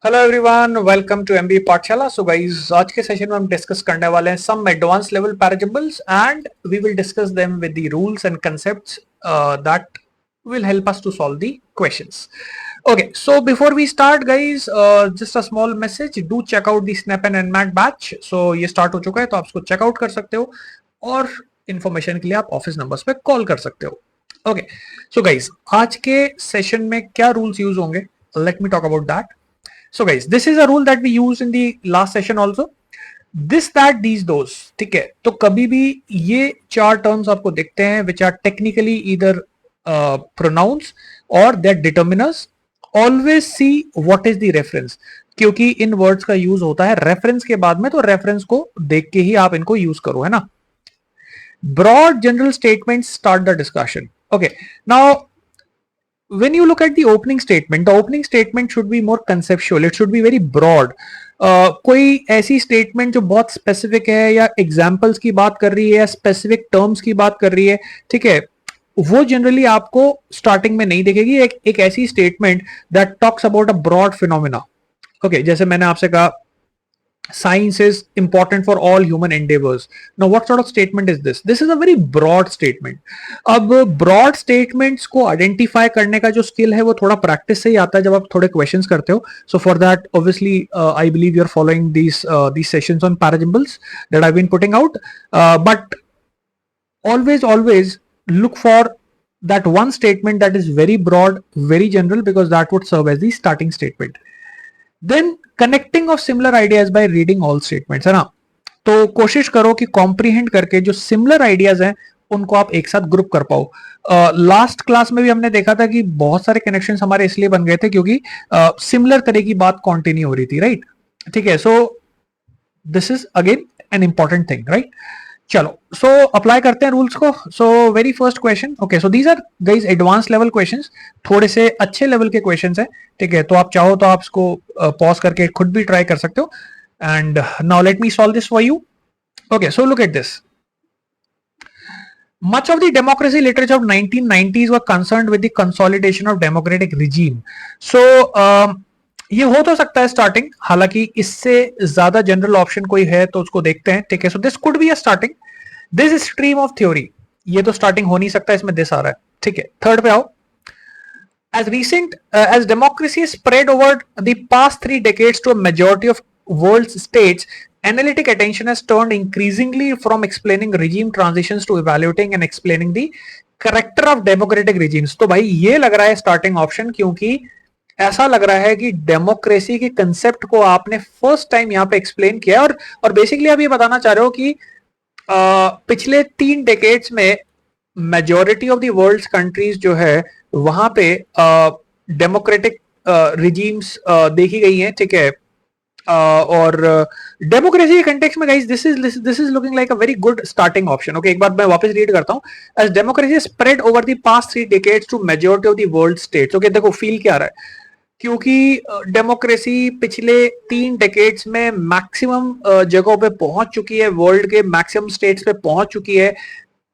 Hello everyone, welcome to MBA Pathshala. So guys, आज के session में हम डिस्कस करने वाले हैं some advance level parajumbles and we will discuss them with the rules and concepts that will help us to solve the questions. Okay, so before we start guys, just a small message, do check out the snap and nmat batch. So ये start हो चुका है तो आप इसको check out कर सकते हो और इन्फॉर्मेशन के लिए आप ऑफिस नंबर्स पे कॉल कर सकते हो। ओके, सो गाइस, आज के सेशन में क्या रूल्स यूज होंगे, let me talk about that. So guys, this is a rule that we used in the last session also. This, that, these, those. ठीक है, तो कभी भी ये चार टर्म्स आपको दिखते हैं which are technically either pronouns or their determiners. Always see what is the reference. क्योंकि इन वर्ड्स का यूज होता है रेफरेंस के बाद में, तो रेफरेंस को देख के ही आप इनको यूज करो, है ना. Broad general statements start the discussion. Okay, now when you look at the opening statement should be more conceptual. It should be very broad. कोई ऐसी स्टेटमेंट जो बहुत स्पेसिफिक है या एग्जाम्पल्स की बात कर रही है या स्पेसिफिक टर्म्स की बात कर रही है, ठीक है, वो जनरली आपको स्टार्टिंग में नहीं दिखेगी. एक ऐसी statement that talks about a broad phenomena. Okay, जैसे मैंने आपसे कहा science is important for all human endeavors. Now what sort of statement is this? This is a very broad statement. अब broad statements को identify करने का जो skill है वो थोड़ा practice से ही आता है जब आप थोड़े questions करते हो. So for that obviously I believe you're following these sessions on parajumbles that I've been putting out, but always look for that one statement that is very broad, very general, because that would serve as the starting statement. Then connecting of similar ideas by reading all statements, है ना. तो कोशिश करो कि comprehend करके जो similar ideas हैं उनको आप एक साथ ग्रुप कर पाओ. लास्ट क्लास में भी हमने देखा था कि बहुत सारे कनेक्शंस हमारे इसलिए बन गए थे क्योंकि सिमिलर तरह की बात कंटिन्यू हो रही थी, राइट. ठीक है, so this is again an important thing, right. चलो, सो अप्लाई करते हैं रूल्स को. So very first question. Okay, so these are guys advance level questions, थोड़े से अच्छे लेवल के क्वेश्चंस हैं. ठीक है, तो आप चाहो तो आप इसको पॉज करके खुद भी ट्राई कर सकते हो. And now let me solve this for you. Okay, so look at this. Much of the democracy literature of 1990s were concerned with the consolidation of democratic regime. So ये हो तो सकता है स्टार्टिंग, हालांकि इससे ज्यादा जनरल ऑप्शन कोई है तो उसको देखते हैं. ठीक है, so this could be a starting. This stream of theory, ये तो स्टार्टिंग हो नहीं सकता, इसमें दिस आ रहा है. ठीक है, थर्ड पे आओ. As democracy spread over the past 3 decades to a majority of world's states, analytic attention has turned increasingly from explaining regime transitions to evaluating and explaining the character of democratic regimes. तो भाई ये लग रहा है starting option, क्योंकि ऐसा लग रहा है कि डेमोक्रेसी के कंसेप्ट को आपने फर्स्ट टाइम यहाँ पे एक्सप्लेन किया. और बेसिकली आप ये बताना चाह रहे हो कि पिछले 3 डेकेड्स में majority of the world's countries जो है वहां पे डेमोक्रेटिक रिजीम्स देखी गई हैं. ठीक है, और डेमोक्रेसी के कंटेक्स्ट में guys this is looking like a very good starting option. Okay, एक बार मैं वापस रीड करता हूं. As democracy spread over the past 3 decades to majority of the world states. Okay, देखो फील क्या आ रहा है, क्योंकि डेमोक्रेसी पिछले 3 डेकेड्स में मैक्सिमम जगहों पे पहुंच चुकी है, वर्ल्ड के मैक्सिमम स्टेट्स पे पहुंच चुकी है.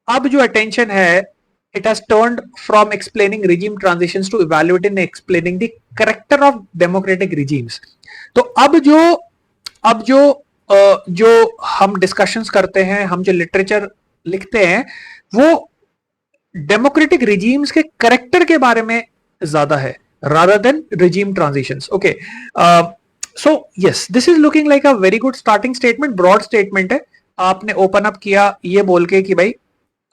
अब जो अटेंशन है, it has turned from explaining regime transitions to evaluating and explaining the character of democratic regimes. तो जो हम डिस्कशंस करते हैं, हम जो लिटरेचर लिखते हैं, वो डेमोक्रेटिक रिजीम्स के करेक्टर के बारे में ज्यादा है rather than regime transitions. Okay, so yes, this is looking like a very good starting statement. broad statement है. आपने ओपन अप किया ये बोल के कि भाई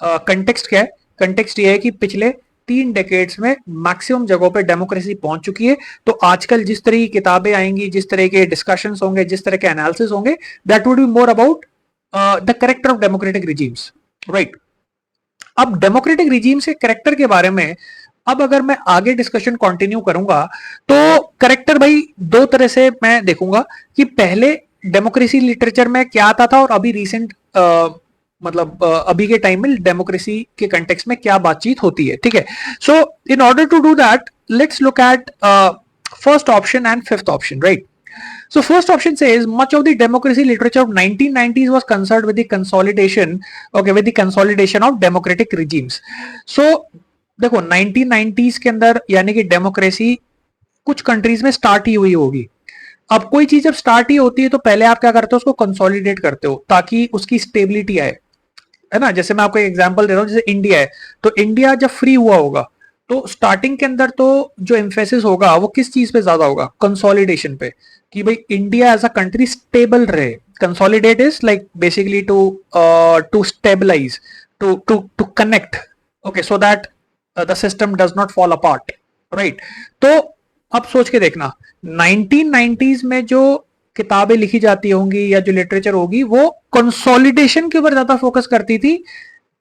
कंटेक्स्ट क्या है. कंटेक्स्ट ये है कि पिछले 3 डेकेड्स में मैक्सिमम जगहों पे डेमोक्रेसी पहुंच चुकी है. तो आजकल जिस तरह की किताबें आएंगी, जिस तरह के डिस्कशंस होंगे, जिस तरह के एनालिसिस होंगे, that would be more about the character of democratic regimes, right. अब डेमोक्रेटिक रिजीम्स के कैरेक्टर के बारे में अब अगर मैं आगे डिस्कशन कंटिन्यू करूंगा तो कैरेक्टर भाई दो तरह से मैं देखूंगा कि पहले डेमोक्रेसी लिटरेचर में क्या आता था और अभी रिसेंट मतलब अभी के टाइम में डेमोक्रेसी के कंटेक्स्ट में क्या बातचीत होती है. ठीक है, so in order to do that let's look at first option and fifth option, right. So first option says much of the democracy literature of 1990s was concerned with the consolidation, okay, with the consolidation of democratic regimes. So देखो 1990s के अंदर यानी कि democracy कुछ countries में start ही हुई होगी. अब कोई चीज जब स्टार्ट ही होती है तो पहले आप क्या करते हो, उसको कंसोलिडेट करते हो ताकि उसकी स्टेबिलिटी आए, है ना। जैसे मैं आपको एक एग्जांपल दे रहा हूँ, जैसे इंडिया है, तो इंडिया जब फ्री हुआ होगा तो स्टार्टिंग के अंदर तो जो एम्फेसिस होगा वो किस चीज पे ज्यादा होगा, कंसोलिडेशन पे, कि भाई India as a country stable रहे। Consolidate is like basically to stabilize, to connect, okay, so that the system does not fall apart, right. तो अब सोच के देखना, 1990s में जो किताबें लिखी जाती होंगी या जो लिटरेचर होगी वो कंसोलिडेशन के ऊपर ज्यादा फोकस करती थी,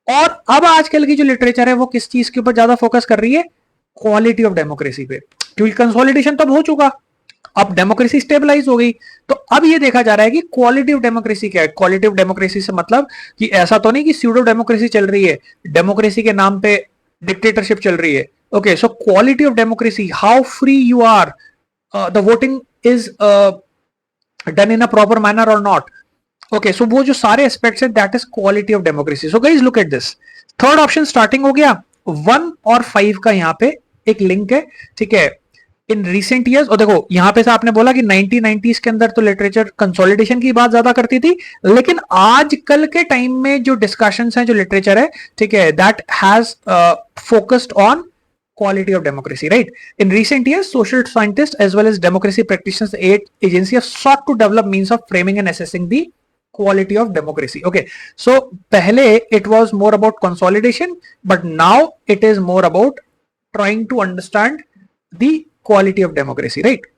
और अब आजकल की जो लिटरेचर है वो किस चीज के ऊपर ज्यादा फोकस कर रही है, क्वालिटी ऑफ डेमोक्रेसी पे, क्योंकि कंसोलिडेशन तो अब हो चुका, अब डेमोक्रेसी स्टेबलाइज हो गई। तो अब ये देखा जा रहा है कि क्वालिटी ऑफ डेमोक्रेसी क्या है। क्वालिटी ऑफ डेमोक्रेसी से मतलब कि ऐसा तो नहीं कि स्यूडो डेमोक्रेसी चल रही है, डेमोक्रेसी के नाम पे डिक्टेटरशिप चल रही है। Okay, so quality of democracy, how free you are, the voting is done in a proper manner और नॉट। ओके, सो वो जो सारे एस्पेक्ट्स हैं, that is quality of democracy. So guys look at this, third option starting हो गया, 1 और 5 का यहाँ पे एक लिंक है, ठीक है, इन रिसेंट ईयर्स। और देखो यहां पे से आपने बोला कि 1990s के अंदर तो लिटरेचर कंसोलिडेशन की बात ज्यादा करती थी, लेकिन आजकल के टाइम में जो डिस्कशंस हैं, जो लिटरेचर है, ठीक है, that has focused on quality of democracy, right? In recent years, social scientists as well as democracy practitioners aid agency have sought to develop means of framing and assessing the quality of democracy. Okay, so pehle it was more about consolidation, but now it is more about trying to understand the quality of democracy, right?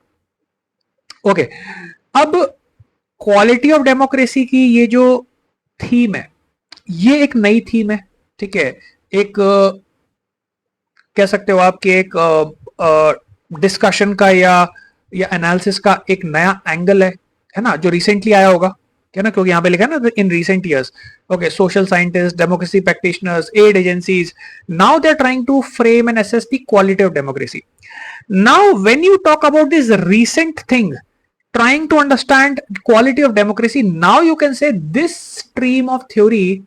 Okay, अब quality of democracy की ये जो theme है, ये एक नई theme है, ठीक है, एक कह सकते हो आप कि एक डिस्कशन का या एनालिसिस का एक नया एंगल है ना, जो रिसेंटली आया होगा, है ना, क्योंकि यहां पे लिखा है ना in recent years. Okay, social scientist, democracy practitioners, aid agencies, now they are trying to frame and assess the quality of democracy. Now when you talk about this recent thing, trying to understand quality of democracy, now you can say this stream of theory,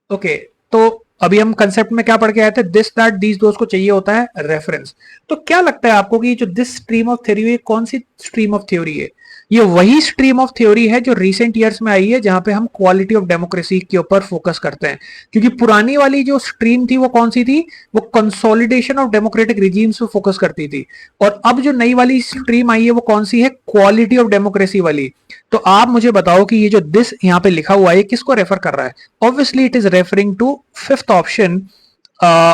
okay, तो अभी हम concept में क्या पढ़ के आए थे, this that these दोस्त को चाहिए होता है रेफरेंस। तो क्या लगता है आपको कि जो दिस स्ट्रीम ऑफ थ्योरी है, कौन सी स्ट्रीम ऑफ थ्योरी है? ये वही स्ट्रीम ऑफ थ्योरी है जो रिसेंट ईयर्स में आई है, जहां पे हम क्वालिटी ऑफ डेमोक्रेसी के ऊपर फोकस करते हैं। क्योंकि पुरानी वाली जो स्ट्रीम थी वो कौन सी थी, वो कंसोलिडेशन ऑफ डेमोक्रेटिक रिजीम्स पे फोकस करती थी, और अब जो नई वाली स्ट्रीम आई है वो कौन सी है, क्वालिटी ऑफ डेमोक्रेसी वाली। तो आप मुझे बताओ कि ये जो दिस यहाँ पे लिखा हुआ है किसको रेफर कर रहा है? Obviously it is referring to fifth option,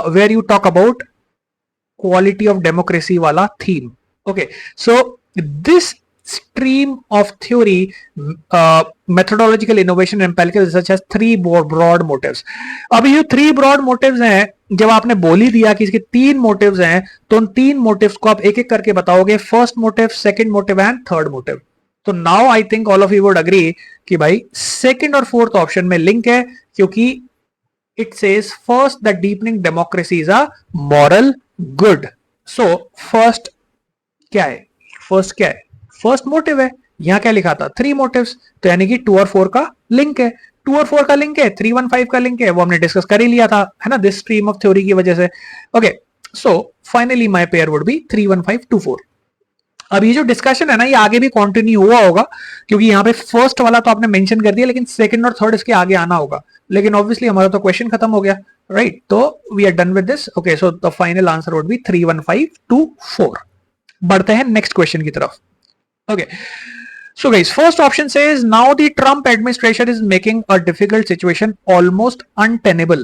where you talk about quality of democracy वाला theme. Okay, so this stream of theory, methodological innovation and empirical research has 3 broad motives. अब ये 3 broad motives हैं, जब आपने बोल ही दिया कि इसके 3 motives हैं, तो उन 3 motives को आप एक एक करके बताओगे, first motive, second motive and third motive. तो now I think all of you would agree कि भाई सेकंड और फोर्थ ऑप्शन में लिंक है, क्योंकि it says first the deepening democracy is a moral good. So first क्या है, first क्या है, फर्स्ट मोटिव है। यहां क्या लिखा था, 3 मोटिव्स, तो यानी कि 2 और 4 का लिंक है, 2 और 4 का लिंक है, 3 1 5 का लिंक है, वो हमने डिस्कस कर ही लिया था, है ना, दिस स्ट्रीम ऑफ थ्योरी की वजह से। Okay, so finally my pair would be 3 1 5 2 4। अब ये जो डिस्कशन है ना, ये आगे भी कंटिन्यू हुआ होगा, क्योंकि यहाँ पे फर्स्ट वाला तो आपने मेंशन कर दिया, लेकिन सेकंड और थर्ड इसके आगे आना होगा। लेकिन ऑब्वियसली हमारा तो क्वेश्चन खत्म हो गया, राइट? तो we are done with this. Okay, so the final answer would be 3 1 5 2 4। बढ़ते हैं नेक्स्ट क्वेश्चन की तरफ। Okay, so guys, first option says now the Trump administration is making a difficult situation almost untenable.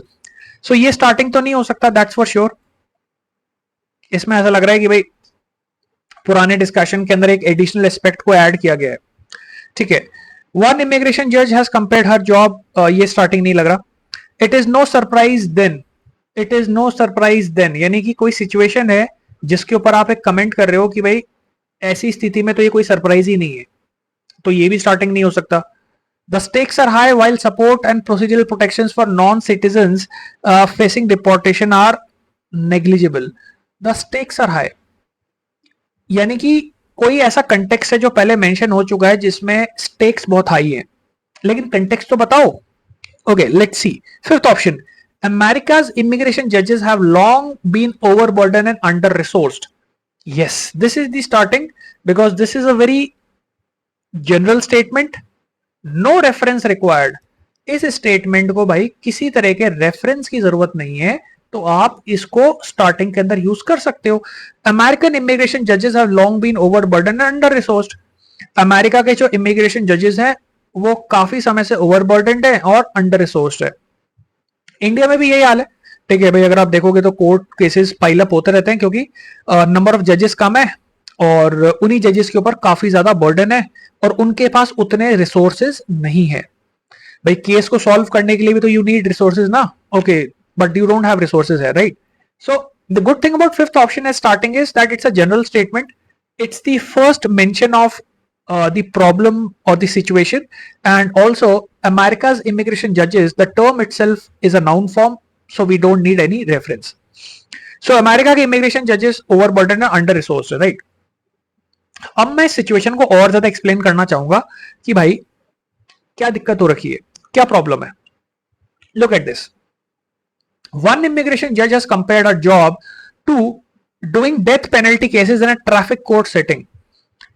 So ये starting तो नहीं हो सकता, that's for sure. इसमें ऐसा लग रहा है कि भाई पुराने डिस्कशन के अंदर एक एडिशनल एस्पेक्ट को ऐड किया गया है, ठीक है। वन इमिग्रेशन जज हैज कंपेयर्ड हर जॉब, ये स्टार्टिंग नहीं लग रहा। It is no surprise then, it is no surprise then, यानी कि कोई सिचुएशन है जिसके ऊपर आप एक कमेंट कर रहे हो कि भाई ऐसी स्थिति में तो ये कोई सरप्राइज ही नहीं है, तो ये भी स्टार्टिंग नहीं हो सकता। The stakes are high while support and procedural protections for non citizens facing deportation are negligible. The stakes are high, यानी कि कोई ऐसा कंटेक्स्ट है जो पहले मेंशन हो चुका है जिसमें स्टेक्स बहुत हाई है, लेकिन कंटेक्स्ट तो बताओ। Okay, let's C fifth option, America's immigration judges have long been overburdened and under-resourced. Yes, this is the starting because this is a very general statement. No reference required. इस statement को भाई किसी तरह के reference की जरूरत नहीं है, तो आप इसको स्टार्टिंग के अंदर यूज कर सकते हो. अमेरिकन इमिग्रेशन जजेस have long been overburden and under resourced. America के जो इमिग्रेशन जजेस हैं वो काफी समय से ओवरबर्डन है और अंडर रिसोर्स्ड है. इंडिया में भी यही हाल है. ठीक है भाई, अगर आप देखोगे तो कोर्ट केसेस पाइल अप होते रहते हैं क्योंकि नंबर ऑफ जजेस कम है और उन्हीं जजेस के ऊपर काफी ज्यादा बर्डन है और उनके पास उतने रिसोर्सेज नहीं है. भाई केस को सॉल्व करने के लिए भी तो यू नीड रिसोर्सेज ना. Okay, but you don't have resources है, right? So the good thing about fifth option as starting is that it's a general statement. It's the first mention of the problem or the situation, and also America's immigration judges, the term itself is a noun form, so we don't need any reference. So America के immigration judges overburdened है, under resourced है, right? अब मैं इस situation को और ज्यादा explain करना चाहूंगा कि भाई क्या दिक्कत हो रखी है, क्या प्रॉब्लम है. Look at this. One immigration judge has compared a job to doing death penalty cases in a traffic court setting.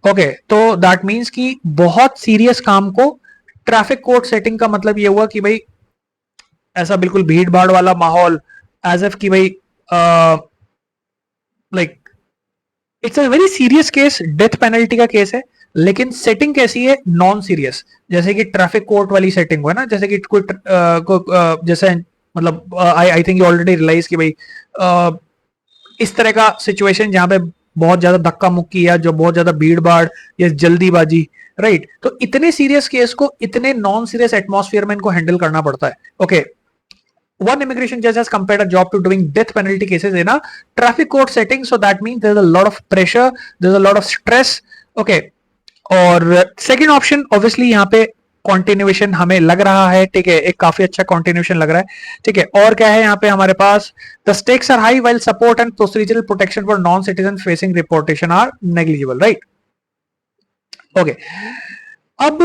Okay, तो दैट मीन्स कि बहुत सीरियस काम को ट्रैफिक कोर्ट सेटिंग का मतलब ये हुआ कि भाई ऐसा बिल्कुल भीड़ भाड़ वाला माहौल, एज एफ कि भाई like it's a very serious case, death penalty का केस है, लेकिन सेटिंग कैसी है, नॉन सीरियस. जैसे कि ट्रैफिक कोर्ट वाली सेटिंग है ना, जैसे कि कोई जैसे मतलब I think you already realise कि भाई इस तरह का सिचुएशन जहां पे बहुत ज्यादा धक्का मुक्की या जो बहुत ज्यादा भीड़ भाड़ या जल्दीबाजी, राइट? तो इतने सीरियस केस को इतने नॉन सीरियस एटमॉस्फेयर में इनको हैंडल करना पड़ता है. Okay, one immigration judge has compared a job to doing death penalty cases in a traffic court setting, so that means there's a lot of pressure, there's a lot of stress. Okay, और second option obviously यहाँ पे continuation हमें लग रहा है. ठीक है, एक काफी अच्छा कॉन्टिन्यूएशन लग रहा है. ठीक है, और क्या है यहाँ पे हमारे पास, the stakes are high while support and procedural protection for non citizen facing deportation are negligible, right? Okay, अब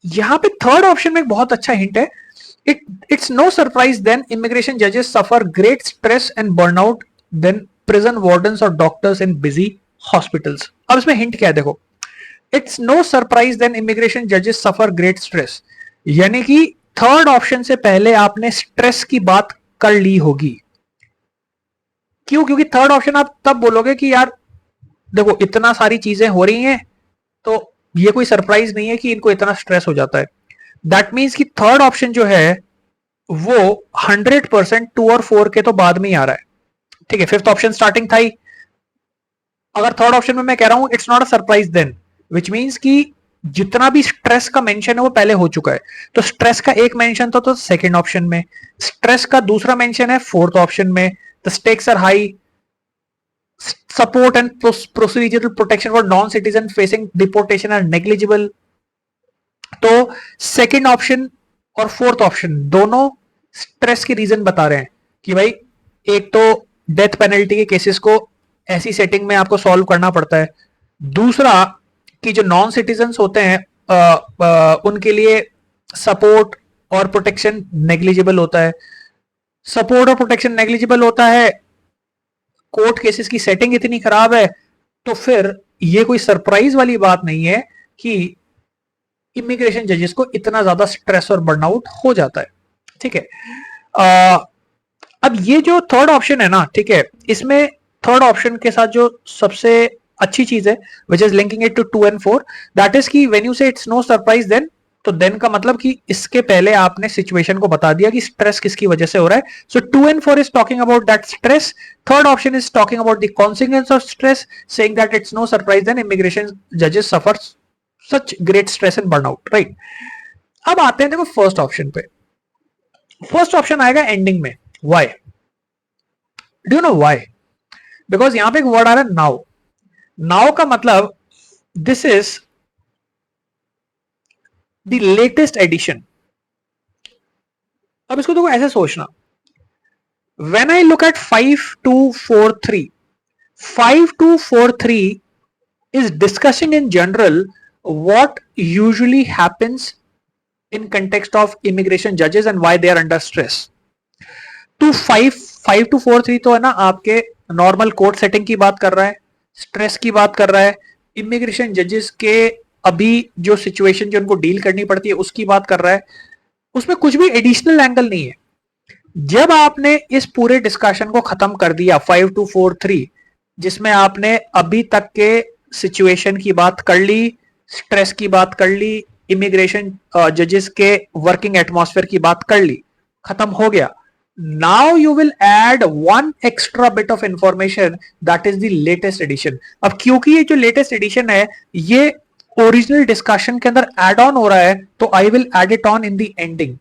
यहाँ पे थर्ड ऑप्शन में एक बहुत अच्छा हिंट है. It's no surprise then immigration judges suffer great stress and burnout than prison wardens or doctors in busy hospitals. अब इसमें हिंट क्या है, देखो. It's no surprise then immigration judges suffer great stress. यानी कि थर्ड ऑप्शन से पहले आपने स्ट्रेस की बात कर ली होगी. क्यों? क्योंकि थर्ड ऑप्शन आप तब बोलोगे कि यार देखो इतना सारी चीजें हो रही हैं, तो ये कोई सरप्राइज नहीं है कि इनको इतना स्ट्रेस हो जाता है. दैट मीन्स कि थर्ड ऑप्शन जो है वो 100% 2 और 4 के तो बाद में ही आ रहा है. ठीक है, फिफ्थ ऑप्शन स्टार्टिंग था ही. अगर थर्ड ऑप्शन में मैं कह रहा हूं it's not a surprise then, which means कि जितना भी स्ट्रेस का मेंशन है वो पहले हो चुका है. तो स्ट्रेस का एक मेंशन था तो सेकंड ऑप्शन में, स्ट्रेस का दूसरा मेंशन है फोर्थ ऑप्शन में. The stakes are high, support and procedural protection for non citizen facing deportation are negligible. तो सेकंड ऑप्शन और फोर्थ ऑप्शन दोनों स्ट्रेस के रीजन बता रहे हैं कि भाई एक तो डेथ पेनल्टी के केसेस को ऐसी सेटिंग में आपको सॉल्व करना पड़ता है. दूसरा कि जो नॉन सिटीजन्स होते हैं उनके लिए सपोर्ट और प्रोटेक्शन नेग्लिजिबल होता है. सपोर्ट और प्रोटेक्शन नेग्लिजिबल होता है, कोर्ट केसेस की सेटिंग इतनी खराब है, तो फिर ये कोई सरप्राइज वाली बात नहीं है कि इमिग्रेशन जजेस को इतना ज्यादा स्ट्रेस और बर्नआउट हो जाता है. ठीक है, अब ये जो थर्ड ऑप्शन है ना, ठीक है, इसमें थर्ड ऑप्शन के साथ जो सबसे अच्छी चीज है which is linking it to 2 and 4, that is कि when you say it's no surprise then, तो देन का मतलब कि इसके पहले आपने सिचुएशन को बता दिया कि स्ट्रेस किसकी वजह से हो रहा है. So 2 and 4 is talking about that stress. Third option is talking about the consequence of stress, saying that it's no surprise then immigration जजेस suffer such great stress and burnout, right? अब आते हैं देखो फर्स्ट ऑप्शन पे. First option आएगा एंडिंग में. Why? Do you know why? Because यहां पे एक वर्ड आ रहा है नाउ. नाउ का मतलब this is the latest addition. अब इसको देखो ऐसे सोचना, when I look at 5243, 5243 is discussing in general what usually happens in context of immigration judges and why they are under stress. 25 5243 तो है ना आपके नॉर्मल कोर्ट सेटिंग की बात कर रहा है, स्ट्रेस की बात कर रहा है, इमिग्रेशन जजेस के अभी जो सिचुएशन जो उनको डील करनी पड़ती है उसकी बात कर रहा है, उसमें कुछ भी एडिशनल एंगल नहीं है। जब आपने इस पूरे डिस्कशन को खत्म कर दिया 5243, जिसमें आपने अभी तक के सिचुएशन की बात कर ली, स्ट्रेस की बात कर ली, इमिग्रेशन जजेस के वर्किंग एटमॉस्फेयर की बात कर ली, खत्म हो गया। Now you will add one extra bit of information, that is the latest addition. अब क्योंकि ये जो लेटेस्ट एडिशन है ये ओरिजिनल डिस्कशन के अंदर एड ऑन हो रहा है, तो I will add it on in the ending.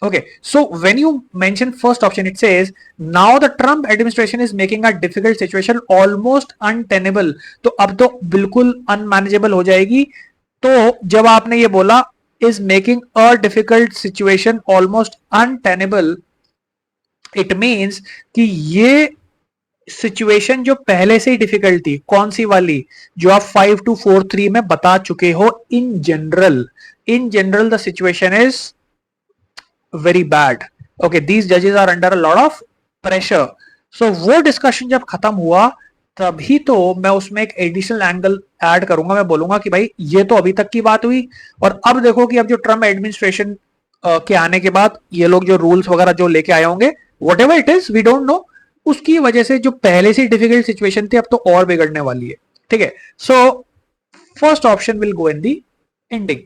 Okay, so when you mention first option, it says now the Trump administration is making a difficult situation almost untenable. तो अब तो बिल्कुल unmanageable हो जाएगी। तो जब आपने ये बोला is making a difficult situation almost untenable, it means कि ये सिचुएशन जो पहले से ही डिफिकल्ट थी, कौन सी वाली, जो आप 5243 में बता चुके हो, in general the situation is very bad. Okay, these judges are under a lot of pressure. So वो डिस्कशन जब खत्म हुआ तभी तो मैं उसमें एक एडिशनल एंगल ऐड करूंगा। मैं बोलूंगा कि भाई ये तो अभी तक की बात हुई, और अब देखो कि अब जो ट्रम्प एडमिनिस्ट्रेशन के आने के बाद ये लोग जो रूल्स वगैरह जो लेके आए होंगे, whatever it is we don't know, उसकी वजह से जो पहले से डिफिकल्ट सिचुएशन थी अब तो और बिगड़ने वाली है। ठीक है, so first option will go in the ending.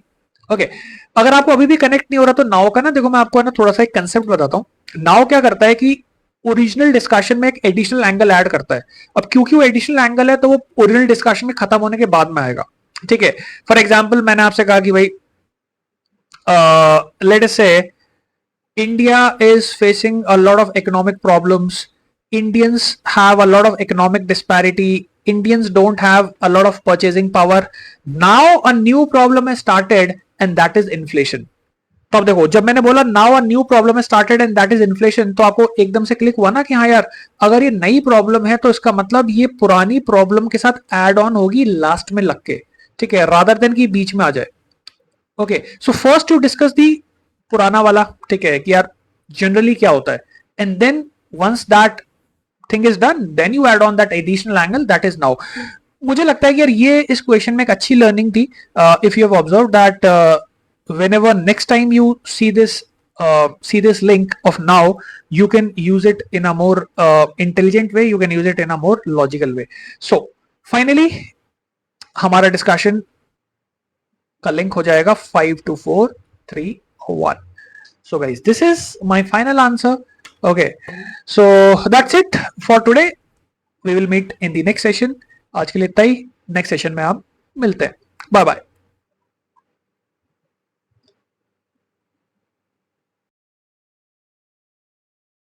Okay, अगर आपको अभी भी कनेक्ट नहीं हो रहा तो नाउ का ना, देखो मैं आपको है ना थोड़ा सा एक कंसेप्ट बताता हूं। नाउ क्या करता है कि ओरिजिनल डिस्कशन में एक एडिशनल एंगल ऐड करता है। अब क्योंकि वो एडिशनल एंगल है तो वो ओरिजिनल डिस्कशन में खत्म होने के बाद में आएगा। ठीक है, फॉर एग्जाम्पल मैंने आपसे कहा कि भाई लेट अस से India is facing a lot of economic problems. Indians have a lot of economic disparity. Indians don't have a lot of purchasing power. Now a new problem has started and that is inflation. तो अब देखो, जब मैंने बोला now a new problem has started and that is inflation, तो आपको एकदम से क्लिक हुआ ना कि हाँ यार, अगर ये नई प्रॉब्लम है तो इसका मतलब ये पुरानी प्रॉब्लम के साथ एड ऑन होगी लास्ट में लग के। ठीक है, रादर देन की बीच में आ जाए। Okay, so first to discuss the पुराना वाला, ठीक है, कि यार जनरली क्या होता है, and then once that thing is done then you add on that additional angle, that is now. मुझे लगता है कि यार ये इस क्वेश्चन में एक अच्छी लर्निंग थी। If you have observe that whenever next time you see this link of now, you can use it in a more intelligent way, you can use it in a more logical way. So finally हमारा discussion का link हो जाएगा 52431. So guys, this is my final answer. Okay, so that's it for today. We will meet in the next session. आज के लिए इतना ही, next session में आप मिलते हैं। Bye bye.